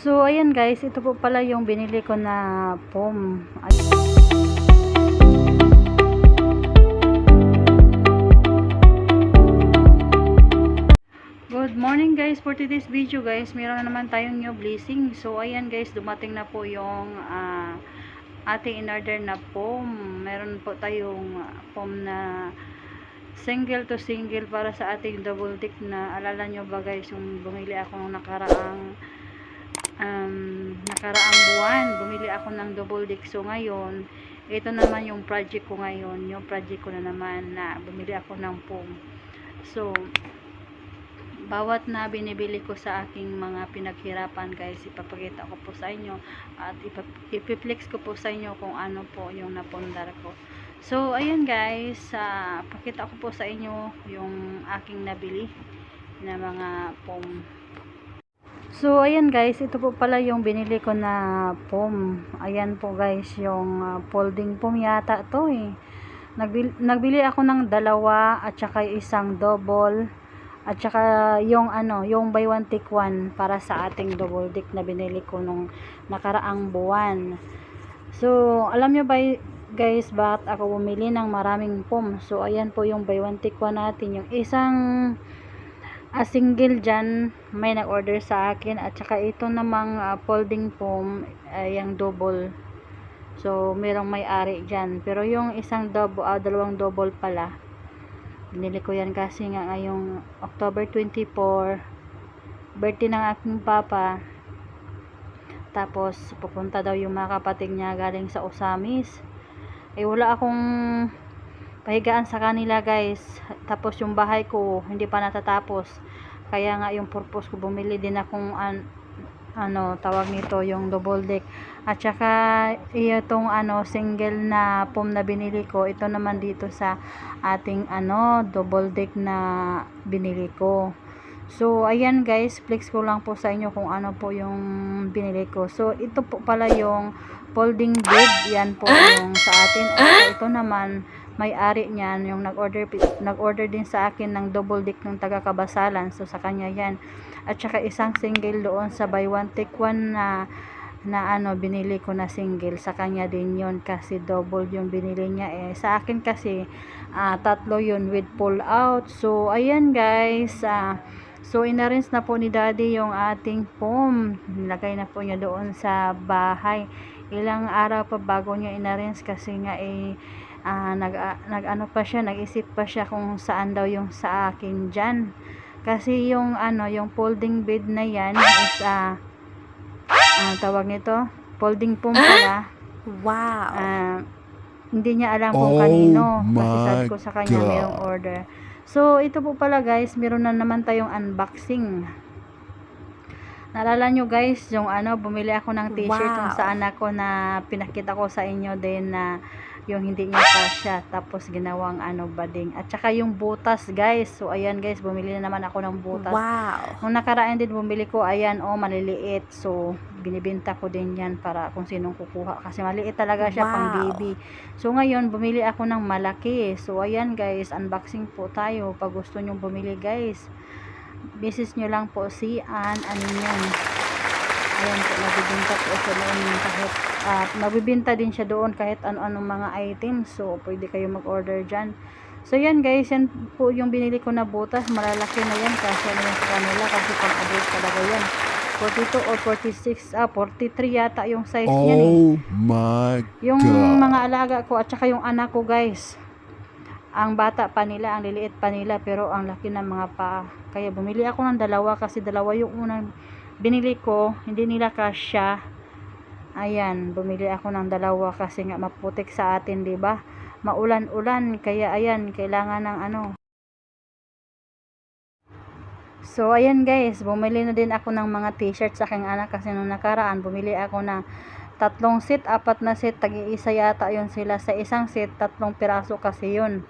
So, ayan guys, ito po pala yung binili ko na foam. Good morning guys, for today's video guys, meron na naman tayong new blessing. So, ayan guys, dumating na po yung ating in-order na foam. Meron po tayong foam na single to single para sa ating double dick na, alala nyo ba guys, yung bumili ako nung nakaraang buwan, bumili ako ng double deck. So ngayon, ito naman yung project ko ngayon, yung project ko na naman na bumili ako ng foam. So bawat na binibili ko sa aking mga pinaghirapan guys, ipapakita ko po sa inyo at ipiplex ko po sa inyo kung ano po yung napundar ko. So ayan guys, pakita ko po sa inyo yung aking nabili na mga foam. So, ayan guys, ito po pala yung binili ko na foam. Ayan po guys, yung folding foam yata to eh. Nagbili ako ng dalawa at saka isang double at saka yung yung buy one take one para sa ating double deck na binili ko nung nakaraang buwan. So, alam nyo ba guys, bakit ako bumili ng maraming foam? So, ayan po yung buy one take one natin. Yung isang single dyan, may nag-order sa akin at saka ito namang folding foam, yung double. So merong may-ari dyan, pero yung isang double, dalawang double pala, binili ko yan kasi nga ngayong October 24 birthday ng aking papa. Tapos pupunta daw yung mga kapatid niya galing sa Osamis. Wala akong pahigaan sa kanila guys, tapos yung bahay ko hindi pa natatapos, kaya nga yung purpose ko bumili din akong tawag nito, yung double deck at saka itong single na foam na binili ko. Ito naman dito sa ating double deck na binili ko. So ayan guys, flex ko lang po sa inyo kung ano po yung binili ko. So ito po pala yung folding bed, yan po yung sa atin. At ito naman may-ari niyan, yung nag-order din sa akin ng double deck ng taga Kabasalan. So sa kanya yan. At saka isang single doon sa buy one take one na binili ko na single, sa kanya din yon kasi double yung binili niya. Sa akin kasi tatlo yun with pull out. So ayan guys, so inarrange na po ni daddy yung ating foam, nilagay na po niya doon sa bahay. Ilang araw pa bago niya inarrange kasi nga nag-isip pa siya kung saan daw yung sa akin dyan. Kasi yung yung folding bed na yan is tawag nito, folding foam pala. Wow. Hindi niya alam kung kanino kasi sabi ko sa kanya mayroong order. So ito po pala guys, meron na naman tayong unboxing. Naalala nyo guys, yung bumili ako ng t-shirt yung sa anak ko na pinakita ko sa inyo din na yung hindi niya kasya, tapos ginawang bading. At saka yung butas guys. So ayan guys, bumili na naman ako ng butas. Wow. Nung nakaraan din bumili ko, ayan maliliit. So binibenta ko din yan para kung sinong kukuha kasi maliit talaga siya, pang baby. So ngayon bumili ako ng malaki. So ayan guys, unboxing po tayo. Pag gusto nyong bumili guys, business nyo lang po si Aninyon. Ayan po, nagbibinta po siya doon kahit nagbibinta din siya doon kahit ano-anong mga items. So pwede kayo mag-order dyan. So yan guys, yan po yung binili ko na butas. Malalaki na yan kasi na yan sa kanila kasi pang adult talaga yan. 42 or 46, 43 yata yung size niyan eh. Oh my God. Yung mga alaga ko at saka yung anak ko guys, ang bata pa nila, ang liliit pa nila, pero ang laki ng mga paa. Kaya bumili ako ng dalawa kasi dalawa yung unang binili ko, hindi nila kasya. Ayan, bumili ako ng dalawa kasi nga maputik sa atin, 'di ba? Maulan-ulan, kaya ayan, kailangan ng So ayan guys, bumili na din ako ng mga t-shirt sa aking anak kasi nung nakaraan bumili ako ng 3 set, 4 na set, tagi-isa yata yun sila. Sa isang set, 3 piraso kasi yun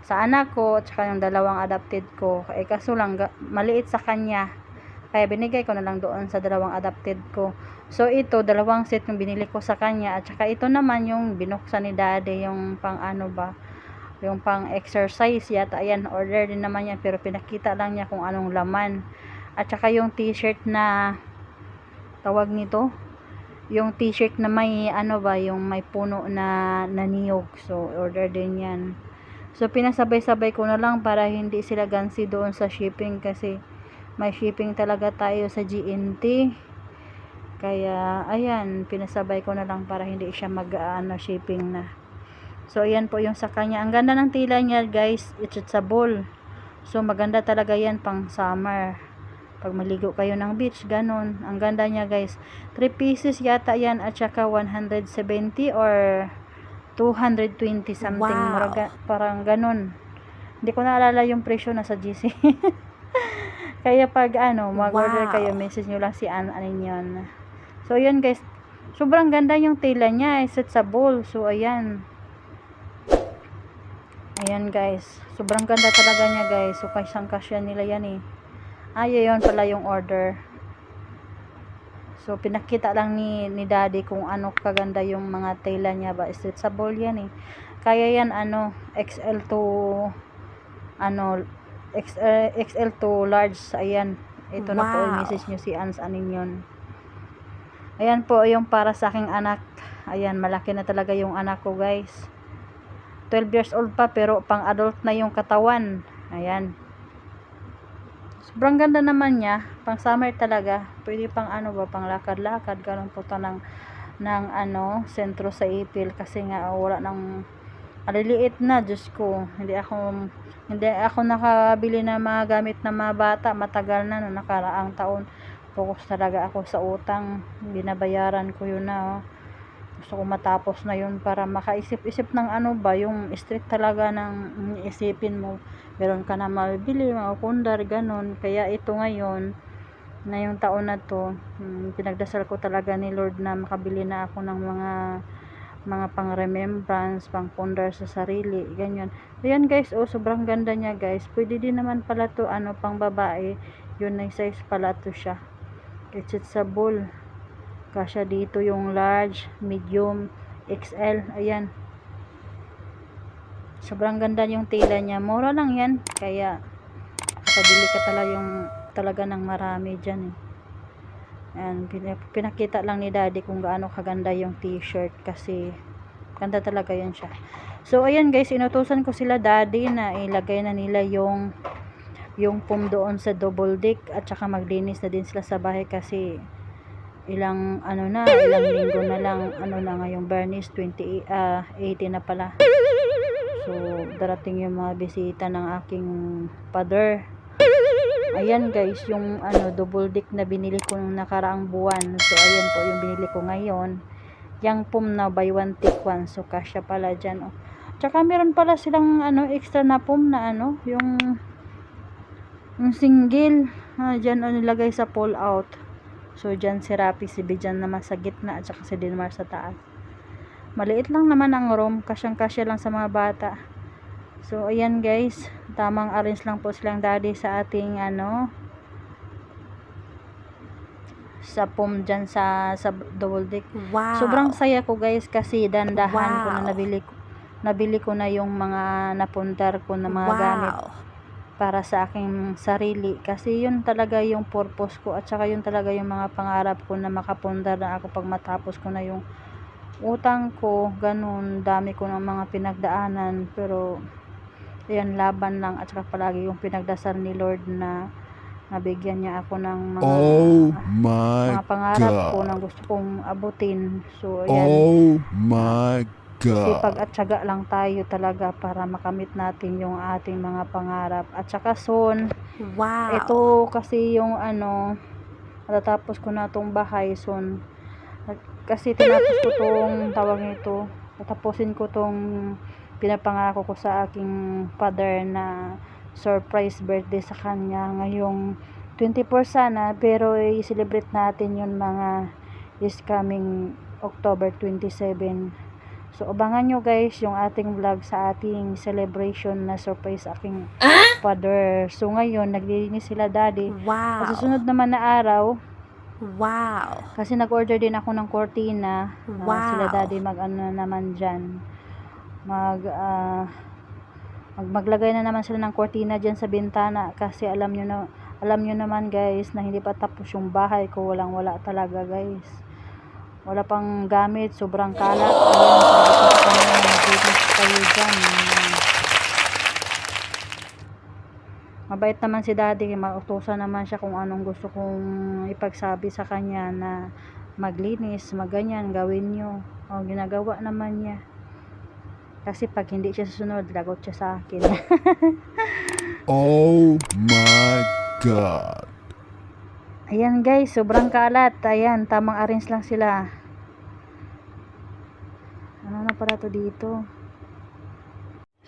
sa anak ko at saka yung dalawang adopted ko. Kaso lang maliit sa kanya, kaya binigay ko na lang doon sa dalawang adopted ko. So ito, 2 set yung binili ko sa kanya at saka ito naman yung binuksan ni daddy, yung pang yung pang exercise yata. Ayan, order din naman yan pero pinakita lang niya kung anong laman. At saka yung t-shirt na tawag nito, yung t-shirt na may ano ba, yung may puno na niyog. So order din yan. So pinasabay-sabay ko na lang para hindi sila gansi doon sa shipping, kasi may shipping talaga tayo sa GNT. Kaya ayan, pinasabay ko na lang para hindi siya shipping na. So ayan po yung sa kanya. Ang ganda ng tila niya guys, it's a ball. So maganda talaga yan pang summer. Pag maligo kayo ng beach, ganun. Ang ganda niya guys. 3 pieces yata yan at saka 170 or 220 something. Wow. Parang ganun. Hindi ko naalala yung presyo, nasa GC. Kaya pag mag-order Wow. kayo, message nyo lang si Anin yun. So yun guys. Sobrang ganda yung tela niya. It's a ball. So ayan. Ayan guys. Sobrang ganda talaga niya guys. So kasyang-kasya nila yan eh. Yun pala yung order. So pinakita lang ni daddy kung ano kaganda yung mga tela niya ba. It's a ball yan eh. Kaya yan XL to XL to large. Ayan. Ito na po, Wow. i-message nyo si Anin yun. Ayan po yung para sa aking anak. Ayan, malaki na talaga yung anak ko guys. 12 years old pa pero pang adult na yung katawan. Ayan. Sobrang ganda naman niya, pang summer talaga. Pwede pang pang lakad-lakad, ganun po ng sentro sa Ipil, kasi nga wala nang aliliit na, Diyos ko. Hindi ako nakabili na mga gamit na mga bata, matagal na, no nakaraang taon. Focus talaga ako sa utang, binabayaran ko yun na. Gusto ko matapos na yun para makaisip-isip ng yung strict talaga ng isipin mo. Meron ka na mabili, mga pundar, ganun. Kaya ito ngayon, na yung taon na to, pinagdasal ko talaga ni Lord na makabili na ako ng mga pang remembrance, pang pundar sa sarili, ganyan. Ayan guys, sobrang ganda niya guys. Pwede din naman pala to pang babae. Yun na size pala to siya. It's a ball. Kasya dito yung large, medium, XL. Ayan. Sobrang ganda yung tela niya. Mura lang yan. Kaya kapabili ka talaga ng marami dyan eh. Ayan. Pinakita lang ni daddy kung gaano kaganda yung t-shirt, kasi ganda talaga yan siya. So ayan guys, inutusan ko sila daddy na ilagay na nila yung pum doon sa double deck, at saka maglinis na din sila sa bahay, kasi ilang linggo na lang, ngayong Bernis 18 na pala. So darating yung mga bisita ng aking father. Ayan guys, yung double deck na binili ko nung nakaraang buwan. So ayan po yung binili ko ngayon, yung pum na buy one take one. So kasya pala dyan. Tsaka meron pala silang extra na pum na yung single dyan nilagay sa pull out. So dyan si Rapi, si Bijan naman sa gitna, at saka si Dinmar sa taas. Maliit lang naman ang room, kasyang-kasya lang sa mga bata. So ayan guys, tamang arrange lang po silang daddy sa ating sa pum dyan sa double deck. Wow. Sobrang saya ko guys, kasi dandahan ko na Wow. nabili ko na yung mga napundar ko na mga gamit para sa aking sarili, kasi yun talaga yung purpose ko, at saka yun talaga yung mga pangarap ko, na makapundar na ako pag matapos ko na yung utang ko, ganun. Dami ko ng mga pinagdaanan, pero ayan, laban lang, at saka palagi yung pinagdasal ni Lord na nabigyan niya ako ng mga pangarap ko na gusto kong abutin. So ayan, sipag at tiyaga lang tayo talaga para makamit natin yung ating mga pangarap. At saka soon, Wow. ito kasi yung matatapos ko na tong bahay soon. Kasi tinapos ko tong tatapusin ko tong pinapangako ko sa aking father na surprise birthday sa kanya ngayong 24 sana, pero i-celebrate natin yun is coming October 27. So abangan nyo guys yung ating vlog sa ating celebration na surprise sa aking father. So ngayon naglilinis sila daddy. Wow. Sa susunod naman na araw, Wow. kasi nag-order din ako ng kortina. Wow. Sila daddy naman dyan. Maglagay na naman sila ng kortina dyan sa bintana, kasi alam nyo Alam nyo naman guys, na hindi pa tapos yung bahay ko. Walang wala talaga guys. Wala pang gamit, sobrang kalat. Ayan, sabi ko sa kanya, mag-business kayo dyan. Mabait naman si daddy, mautusan naman siya kung anong gusto kong ipagsabi sa kanya na maglinis, maganyan, gawin nyo. O, ginagawa naman niya. Kasi pag hindi siya susunod, lagot siya sa akin. Oh my God. Ayan guys, sobrang kalat. Ayan, tamang arrange lang sila. Ano na para to dito?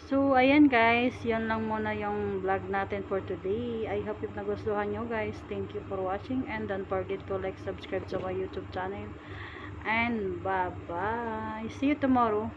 So, ayan guys, yun lang muna yung vlog natin for today. I hope yung nagustuhan nyo guys. Thank you for watching and don't forget to like, subscribe to my YouTube channel. And bye-bye. See you tomorrow.